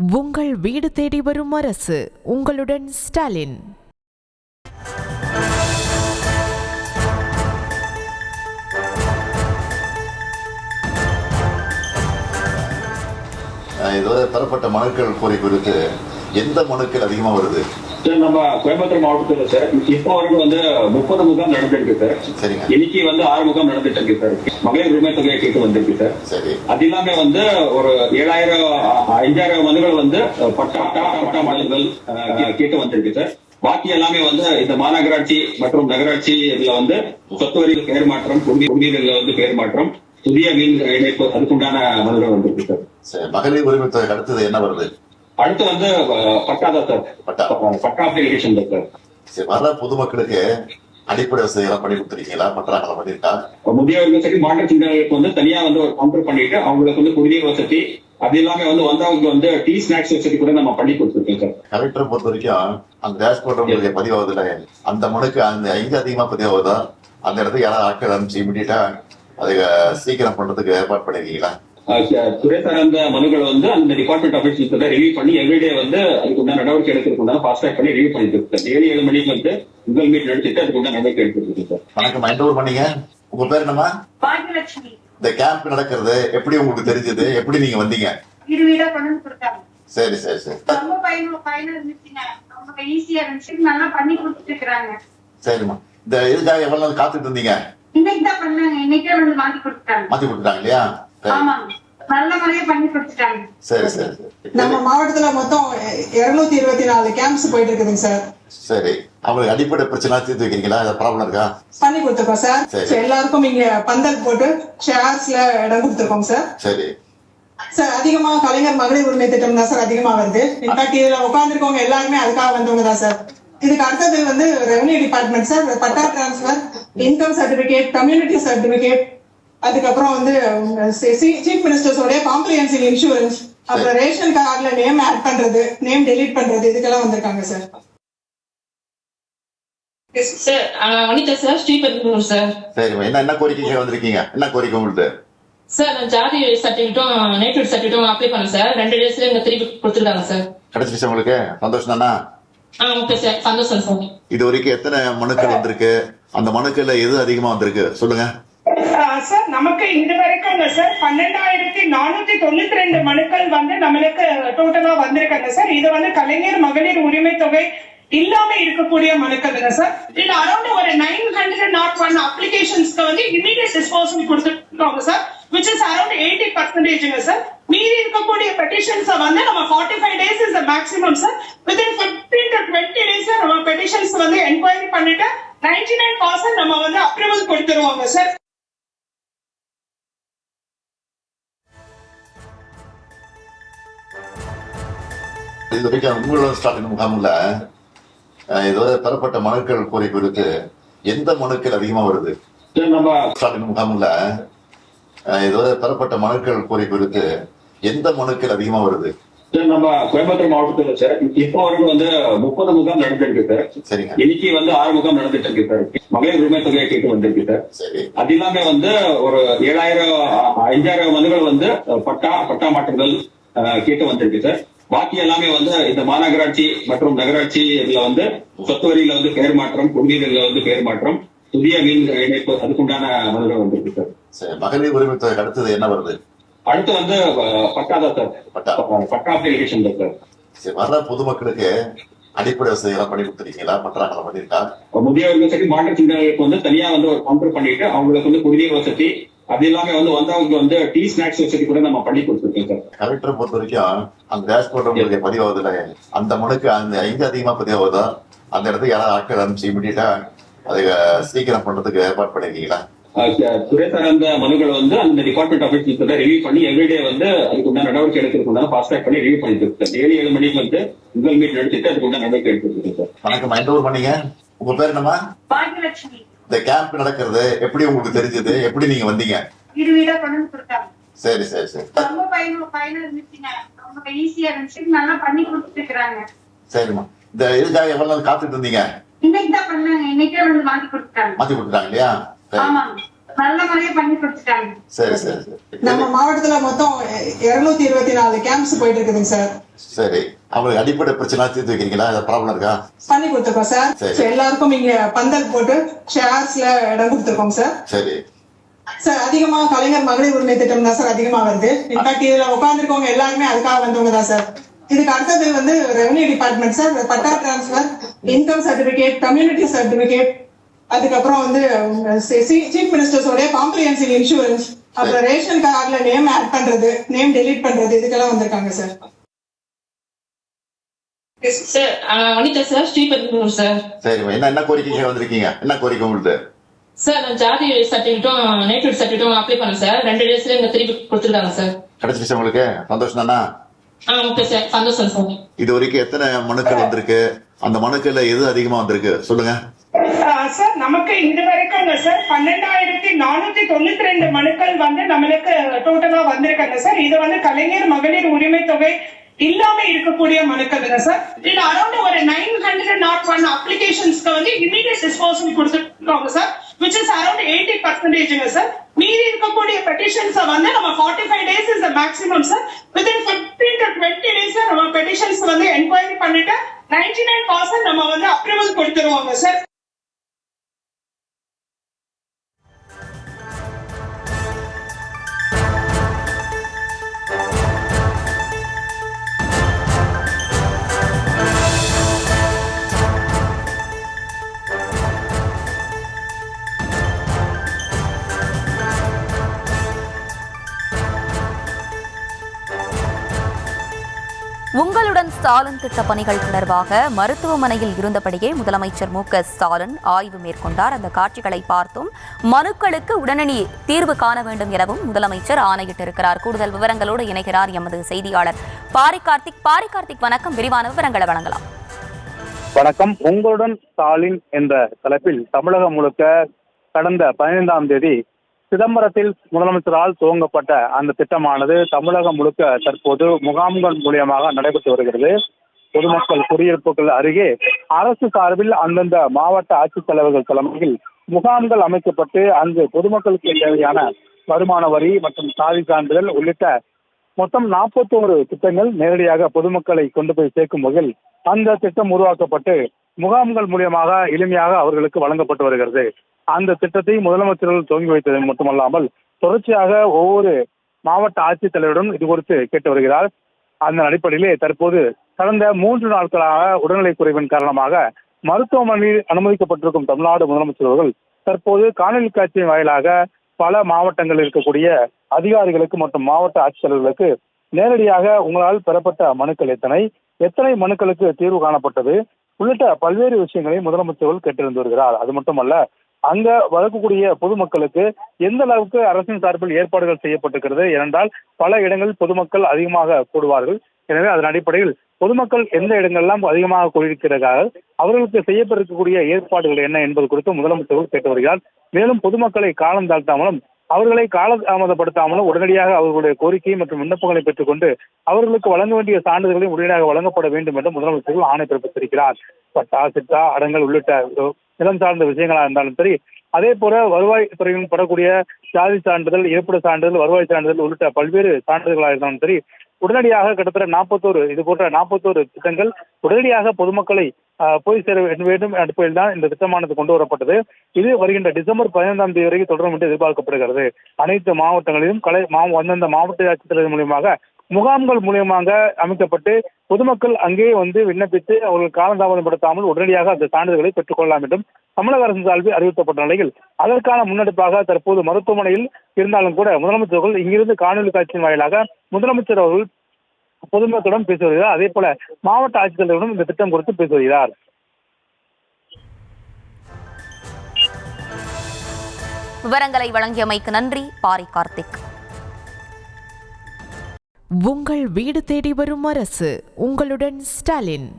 உங்கள் வீடு தேடி வரும் அரசு. உங்களுடன் ஸ்டாலின். இதுவரை பெறப்பட்ட மனுக்கள் கோரி குறித்து எந்த மனுக்கள் அதிகமா வருது? நம்ம கோயம்புத்தூர் மாவட்டத்துல சார் இப்போ வரைக்கும் 30 முகாம் நடந்துருக்கு சார். சரிங்க. இன்னைக்கு 6 முகாம் நடந்துட்டு இருக்கு சார். மகளிர் உரிமை தொகையை கேட்டு வந்திருக்கு சார். சரி. அது இல்லாம ஒரு 5000 மனுக்கள் பட்டா மாற்றங்கள் கேட்டு வந்திருக்கு சார். பாக்கி எல்லாமே இந்த மாநகராட்சி மற்றும் நகராட்சி இதுல சொத்து வரி பெயர் மாற்றம், குடிநீர்ல பெயர் மாற்றம், புதிய மீன் இணைப்பு அதுக்குண்டான மனுகள் வந்திருக்கு சார். மகளிர் உரிமை தொகை அடுத்தது என்ன வருது? அடுத்து பட்டா தான் சார். பட்டா அப்ளிகேஷன் சார். சரி, வர்ற பொதுமக்களுக்கு அடிப்படை வசதி எல்லாம் பண்ணி கொடுத்துருக்கீங்களா? பண்றாங்களா? பண்ணிருக்கா? முதியவர்கள் சரி, மாற்றுத்திறனாளிகளுக்கு தனியா ஒரு கவுண்டர் பண்ணிட்டு அவங்களுக்கு குடிநீர் வசதி, அது இல்லாம வந்தவங்க டீ ஸ்நாக்ஸ் வசதி கூட நம்ம பண்ணி கொடுத்துருக்கோம் சார். கலெக்டரை பொறுத்த வரைக்கும் அந்த டேஷ்போர்ட் உங்களுக்கு பதிவாகுதுல, அந்த மனுக்கு அந்த எங்க அதிகமா பதிவாகுதோ அந்த இடத்துக்கு யாராவது ஆட்கள் அனுப்பிச்சு இமிடியட்டா அதை சீக்கிரம் பண்றதுக்கு ஏற்பாடு பண்ணிருக்கீங்களா? துறை சார்ந்த மனுக்கள் அந்த டிபார்ட்மெண்ட் ஆபீஸ் ரிவ்யூ பண்ணி எவ்ரிடே அதுக்கு உண்டான நடவடிக்கை எடுக்கிறதுக்கு ஃபாஸ்ட் ட்ராக் பண்ணி ரிவ்யூ பண்ணிட்டு இருக்கு. டெய்லி 7 மணிக்கு உங்கள் மீட் நடத்திட்டு அதுக்கு உண்டான நடவடிக்கை எடுத்துருக்கு சார். வணக்கம், எந்த ஊர் பண்ணீங்க? உங்க பேர் என்னமா? பாக்கியலட்சுமி. இந்த கேம்ப் நடக்கிறது எப்படி உங்களுக்கு தெரிஞ்சது? எப்படி நீங்க வந்தீங்க? வீடா கொண்டு கொடுத்தாங்க. சரி சரி சரி. ரொம்ப பயனுள்ள இருந்துச்சுங்க. ரொம்ப ஈஸியா இருந்துச்சு. நல்லா பண்ணி கொடுத்துட்டு இருக்காங்க. சரிம்மா. இந்த இதுக்காக எவ்வளவு நாள் காத்துட்டு இருந்தீங்க? இன்னைக்கு தான் பண்ணாங்க. இன்னைக்கே மாத்தி கொடுத்துட்டாங்க. மாத்தி கொடுத்துட்டாங்க இல்லையா? ஆமாங்க, நல்ல முறையா பண்ணி கொடுத்துட்டாங்க. சரி சரி சரி. நம்ம மாவட்டத்துல மொத்தம் 224 கேம்ப்ஸ் போயிட்டு இருக்குதுங்க சார். சரி, அவங்களுக்கு அடிப்படை பிரச்சனை தீர்த்து வைக்கிறீங்களா? ப்ராப்ளம் இருக்கா? பண்ணி கொடுத்துருக்கோம் சார். எல்லாருக்கும் இங்க பந்தல் போட்டு ஷேர்ஸ்ல இடம் கொடுத்துருக்கோம் சார். சரி சார், அதிகமா கலைஞர் மகளிர் உரிமை திட்டம் தான் சார் அதிகமா வருது. இன்ஃபேக்ட் இதுல உட்கார்ந்துருக்கவங்க எல்லாருமே அதுக்காக வந்தவங்க தான் சார். இதுக்கு அடுத்தது revenue department sir. Patta transfer, income certificate, community certificate, அதுக்கப்புறம் சீஃப் மினிஸ்டர்ஸோட காம்ப்ரிஹென்சிவ் இன்சூரன்ஸ், அப்புறம் ரேஷன் கார்டுல நேம் ஆட் பண்றது, நேம் டெலீட் பண்றது, இதுக்கெல்லாம் வந்திருக்காங்க sir. Sir Anitha sir, Sriperumbudur sir. சரி, என்ன கோரிக்கை வந்திருக்கீங்க? என்ன கோரிக்கை உங்களுக்கு? சார் நான் ஜாதி சர்டிபிகேட்டும் நேட்டிவ் சர்டிபிகேட்டும் அப்ளை பண்ணேன் சார். 2 டேஸ்ல எங்க திருப்பி கொடுத்துருக்காங்க சார். கிடைச்சிருச்சு உங்களுக்கு? சந்தோஷம் தானா? ஓகே சார், சந்தோஷம் சார். இது வரைக்கும் எத்தனை மனுக்கள் வந்திருக்கு? அந்த மனுக்கள்ல எது அதிகமா வந்திருக்கு சொல்லுங்க சார். நமக்கு இது வரைக்கும் சார் 12,492 மனுக்கள் நம்மளுக்கு டோட்டலா வந்திருக்காங்க சார். இது கலைஞர் மகளிர் உரிமை தொகை இல்லாம இருக்கக்கூடிய மனுக்கள் சார். இதுல அரௌண்ட் ஒரு 901 அப்ளிகேஷன்ஸ்க்கு இமீடியட் டிஸ்போசல் கொடுத்துருக்காங்க sir, which is around 80% sir. மீதி இருக்கக்கூடிய பெட்டிஷன்ஸ் நம்ம 45 days is the maximum sir. within 15 to 20 days நம்ம பெட்டிஷன்ஸ் என்கொயரி பண்ணிட்டு 99% நம்ம அப்ரூவல் கொடுத்துருவாங்க சார். இது வரைக்கும் உங்களோட ஸ்டாலின் முகாம்ல இதுவரை பெறப்பட்ட மனுக்கள் கோரி குறித்து எந்த மனுக்கள் அதிகமா வருது? நம்ம ஸ்டாலின் முகாம்ல இதுவரை பெறப்பட்ட மனுக்கள் கோரி குறித்து எந்த மனுக்கள் அதிகமா வருது? நம்ம கோயம்புத்தூர் மாவட்டத்துல சார் இப்போ வரைக்கும் 30 முகாம் நடந்துருக்கு சார். சரிங்க. இன்னைக்கு 6 முகாம் நடந்துட்டு இருக்கு சார். மகளிர் உரிமை தொகையை கேட்டு வந்திருக்கு சார். சரி. அது இல்லாம ஒரு 5000 மனுகள் பட்டா மாற்றங்கள் கேட்டு வந்திருக்கு சார். பாக்கி எல்லாமே இந்த மாநகராட்சி மற்றும் நகராட்சி இதுல சொத்து வரியில பெயர் மாற்றம், குடிநீர்ல பெயர் மாற்றம், புதிய மீன் இணைப்பு அதுக்குண்டான மனுகள் வந்திருக்கு சார். சரி, மகளிர் உரிமை தொகை அடுத்தது என்ன வருது? அடுத்து பட்டா தான் சார். பட்டா அப்ளிகேஷன் சார். சரி, வர்ற பொதுமக்களுக்கு அடிப்படை வசதி எல்லாம் பண்ணி கொடுத்துருக்கீங்களா? பண்றாங்களா? பண்ணிருக்கா? முதியவர்கள் சரி, மாற்றுத்திறனாளிகளுக்கு தனியா ஒரு கவுண்டர் பண்ணிட்டு அவங்களுக்கு குடிநீர் வசதி, அது இல்லாம வந்தவங்க டீ ஸ்நாக்ஸ் வசதி கூட நம்ம பண்ணி கொடுத்துருக்கோம் சார். கலெக்டரை பொறுத்த வரைக்கும் அந்த டேஷ்போர்ட் உங்களுக்கு பதிவாகுதுல, அந்த மனுக்கு அந்த எங்க அதிகமா பதிவாகுதோ அந்த இடத்துக்கு யாராவது ஆட்கள் அனுப்பிச்சு இமிடியட்டா அதை சீக்கிரம் பண்றதுக்கு ஏற்பாடு பண்ணிருக்கீங்களா? துறை சார்ந்த மனுக்கள் அந்த டிபார்ட்மெண்ட் ஆபீஸ் ரிவ்யூ பண்ணி எவ்ரிடே அதுக்கு உண்டான நடவடிக்கை எடுக்கிறதுக்கு ஃபாஸ்ட் ட்ராக் பண்ணி ரிவ்யூ பண்ணிட்டு இருக்கு. டெய்லி 7 மணிக்கு உங்கள் மீட் நடத்திட்டு அதுக்கு உண்டான நடவடிக்கை எடுத்துருக்கு சார். வணக்கம், எந்த ஊர் பண்ணீங்க? உங்க பேர் என்னமா? பாக்கியலட்சுமி. இந்த கேம்ப் நடக்கிறது எப்படி உங்களுக்கு தெரிஞ்சது? எப்படி நீங்க வந்தீங்க? வீடா கொண்டு கொடுத்தாங்க. சரி சரி சரி. ரொம்ப பயனுள்ள இருந்துச்சுங்க. ரொம்ப ஈஸியா இருந்துச்சு. நல்லா பண்ணி கொடுத்துட்டு இருக்காங்க. சரிம்மா. இந்த இதுக்காக எவ்வளவு நாள் காத்துட்டு இருந்தீங்க? இன்னைக்கு தான் பண்ணாங்க. இன்னைக்கே மாத்தி கொடுத்துட்டாங்க. மாத்தி கொடுத்துட்டாங்க இல்லையா? ஆமாங்க, நல்ல முறையா பண்ணி கொடுத்துட்டாங்க. சரி சரி சரி. நம்ம மாவட்டத்துல மொத்தம் 224 கேம்ப்ஸ் போயிட்டு இருக்குதுங்க சார். சரி, அவங்களுக்கு அடிப்படை பிரச்சனை தீர்த்து வைக்கிறீங்களா? ப்ராப்ளம் இருக்கா? பண்ணி கொடுத்துருக்கோம் சார். சரி. So, எல்லாருக்கும் இங்க பந்தல் போட்டு ஷேர்ஸ்ல இடம் கொடுத்துருக்கோம் சார். சரி சார் அதிகமா கலைஞர் மகளிர் உரிமை திட்டம் தான் சார் அதிகமா வருது. இன்ஃபேக்ட் இதுல உட்கார்ந்துருக்கவங்க எல்லாருமே அதுக்காக வந்தவங்க தான் சார். இதுக்கு அடுத்தது வந்து revenue department sir. Patta transfer, income certificate, community certificate, அதுக்கப்புறம் வந்து சீஃப் மினிஸ்டர்ஸோட காம்ப்ரிஹென்சிவ் இன்சூரன்ஸ், அப்புறம் ரேஷன் கார்டுல நேம் ஆட் பண்றது, நேம் டெலீட் பண்றது, இதுக்கெல்லாம் வந்திருக்காங்க sir. Sir Vanitha sir, Sriperumbudur sir. சரிம்மா, என்ன கோரிக்கை வந்திருக்கீங்க? என்ன கோரிக்கை உங்களுக்கு? சார் நான் ஜாதி சர்டிபிகேட்டும் நேட்டிவ் சர்டிபிகேட்டும் அப்ளை பண்ணேன் சார். 2 டேஸ்ல எங்க திருப்பி கொடுத்துருக்காங்க சார். கிடைச்சிருச்சு உங்களுக்கு? சந்தோஷம் தானா? ஓகே சார், சந்தோஷம் சார். இது வரைக்கும் எத்தனை மனுக்கள் வந்திருக்கு? அந்த மனுக்கள்ல எது அதிகமா வந்திருக்கு சொல்லுங்க. சார் நமக்கு இது வரைக்கும் சார் 12,492 மனுக்கள் வந்து நம்மளுக்கு டோட்டலா வந்திருக்காங்க சார். இது வந்து கலைஞர் மகளிர் உரிமை தொகை இல்லாம இருக்கக்கூடிய மனுக்கள் சார். இதுல அரௌண்ட் ஒரு 901 அப்ளிகேஷன்ஸ்க்கு வந்து இமீடியட் டிஸ்போசல் கொடுத்துருக்காங்க sir, which is around 80% sir. மீதி இருக்கக்கூடிய பெட்டிஷன்ஸ் வந்து நம்ம 45 days is the maximum sir. within 15 to 20 days நம்ம பெட்டிஷன்ஸ் வந்து என்கொயரி பண்ணிட்டு 99% நம்ம வந்து அப்ரூவல் கொடுத்துருவாங்க சார். உங்களுடன் ஸ்டாலின் திட்ட பணிகள் தொடர்பாக மருத்துவமனையில் இருந்தபடியே முதலமைச்சர் மு.க. ஸ்டாலின் ஆய்வு மேற்கொண்டார். அந்த காட்சிகளை பார்த்தும் மனுக்களுக்கு உடனடி தீர்வு காண வேண்டும் எனவும் முதலமைச்சர் ஆணையிட்டிருக்கிறார். கூடுதல் விவரங்களோடு இணைகிறார் எமது செய்தியாளர் பாரிகார்த்திக். பாரிகார்த்திக், வணக்கம். விரிவான விவரங்களை வழங்கலாம். வணக்கம். உங்களுடன் ஸ்டாலின் என்ற தலைப்பில் தமிழகம் முழுக்க கடந்த 15ஆம் தேதி சிதம்பரத்தில் முதலமைச்சரால் துவங்கப்பட்ட அந்த திட்டமானது தமிழகம் முழுக்க தற்போது முகாம்கள் மூலியமாக நடைபெற்று வருகிறது. பொதுமக்கள் குடியிருப்புகள் அருகே அரசு சார்பில் அந்தந்த மாவட்ட ஆட்சித்தலைவர்கள் தலைமையில் முகாம்கள் அமைக்கப்பட்டு அங்கு பொதுமக்களுக்கு தேவையான வருமான வரி மற்றும் சாதி சான்றிதழ் உள்ளிட்ட மொத்தம் 41 திட்டங்கள் நேரடியாக பொதுமக்களை கொண்டு போய் சேர்க்கும் வகையில் அந்த திட்டம் உருவாக்கப்பட்டு முகாம்கள் மூலியமாக எளிமையாக அவர்களுக்கு வழங்கப்பட்டு வருகிறது. அந்த திட்டத்தை முதலமைச்சர்கள் துவங்கி வைத்தது மட்டுமல்லாமல் தொடர்ச்சியாக ஒவ்வொரு மாவட்ட ஆட்சித்தலைவரிடம் இது குறித்து கேட்டு வருகிறார். அந்த அடிப்படையிலே தற்போது கடந்த 3 நாட்களாக உடல்நிலை குறைவின் காரணமாக மருத்துவமனையில் அனுமதிக்கப்பட்டிருக்கும் தமிழ்நாடு முதலமைச்சர் அவர்கள் தற்போது காணொலி காட்சியின் வாயிலாக பல மாவட்டங்களில் இருக்கக்கூடிய அதிகாரிகளுக்கு மற்றும் மாவட்ட ஆட்சித்தலைவர்களுக்கு நேரடியாக உங்களால் பெறப்பட்ட மனுக்கள் எத்தனை மனுக்களுக்கு தீர்வு காணப்பட்டது உள்ளிட்ட பல்வேறு விஷயங்களை முதலமைச்சர்கள் கேட்டிருந்து வருகிறார். அது மட்டுமல்ல, அங்க வரக்கூடிய பொதுமக்களுக்கு எந்த அளவுக்கு அரசின் சார்பில் ஏற்பாடுகள் செய்யப்பட்டிருக்கிறது. ஏனென்றால் பல இடங்களில் பொதுமக்கள் அதிகமாக கூடுவார்கள். எனவே அதன் அடிப்படையில் பொதுமக்கள் எந்த இடங்கள்லாம் அதிகமாக கூடியிருக்கிறார்கள், அவர்களுக்கு செய்யப்பட்டிருக்கக்கூடிய ஏற்பாடுகள் என்ன என்பது குறித்து முதலமைச்சர்கள் கேட்டு வருகிறார். மேலும் பொதுமக்களை காலம் தாழ்த்தாமலும் அவர்களை காலதாமதப்படுத்தாமலும் உடனடியாக அவர்களுடைய கோரிக்கை மற்றும் விண்ணப்பங்களை பெற்றுக்கொண்டு அவர்களுக்கு வழங்க வேண்டிய சான்றிதழ்களை உடனடியாக வழங்கப்பட வேண்டும் என்று முதலமைச்சர்கள் ஆணை பிறப்பித்திருக்கிறார். பட்டா, சிட்டா, அடங்கல் உள்ளிட்ட நிலம் சார்ந்த விஷயங்களா இருந்தாலும் சரி, அதே போல வருவாய் துறையில் பெறக்கூடிய சாதி சான்றிதழ், இருப்பிட சான்றிதழ், வருவாய் சான்றிதழ் உள்ளிட்ட பல்வேறு சான்றிதழ்களாக இருந்தாலும் சரி, உடனடியாக கிட்டத்தட்ட 41 இது போன்ற 41 திட்டங்கள் உடனடியாக பொதுமக்களை போய் சேர வேண்டும் அடிப்படையில் தான் இந்த திட்டமானது கொண்டு வரப்பட்டது. இது வருகின்ற டிசம்பர் 15ஆம் தேதி வரைக்கும் தொடரும் என்று எதிர்பார்க்கப்படுகிறது. அனைத்து மாவட்டங்களிலும் அந்தந்த மாவட்ட ஆட்சித்தலைவர் மூலியமாக முகாம்கள் மூலியமாக அமைக்கப்பட்டு பொதுமக்கள் அங்கே வந்து விண்ணப்பித்து அவர்கள் காலதாமதப்படுத்தாமல் உடனடியாக அந்த சான்றிதழ்களை பெற்றுக்கொள்ளலாம் என்றும் தமிழக அரசு சார்பில் அறிவிக்கப்பட்ட நிலையில் அதற்கான முன்னெடுப்பாக தற்போது மருத்துவமனையில் இருந்தாலும் கூட முதலமைச்சர்கள் இங்கிருந்து காணொலி காட்சியின் வாயிலாக முதலமைச்சர் அவர்கள் பொதுமக்களிடம் பேசி வருகிறார். அதே போல மாவட்ட ஆட்சித்தலைவரிடம் இந்த திட்டம் குறித்து பேசி வருகிறார். விவரங்களை வழங்கியமைக்கு நன்றி பாரிகார்த்திக். உங்கள் வீடு தேடி வரும் அரசு. உங்களுடன் ஸ்டாலின்.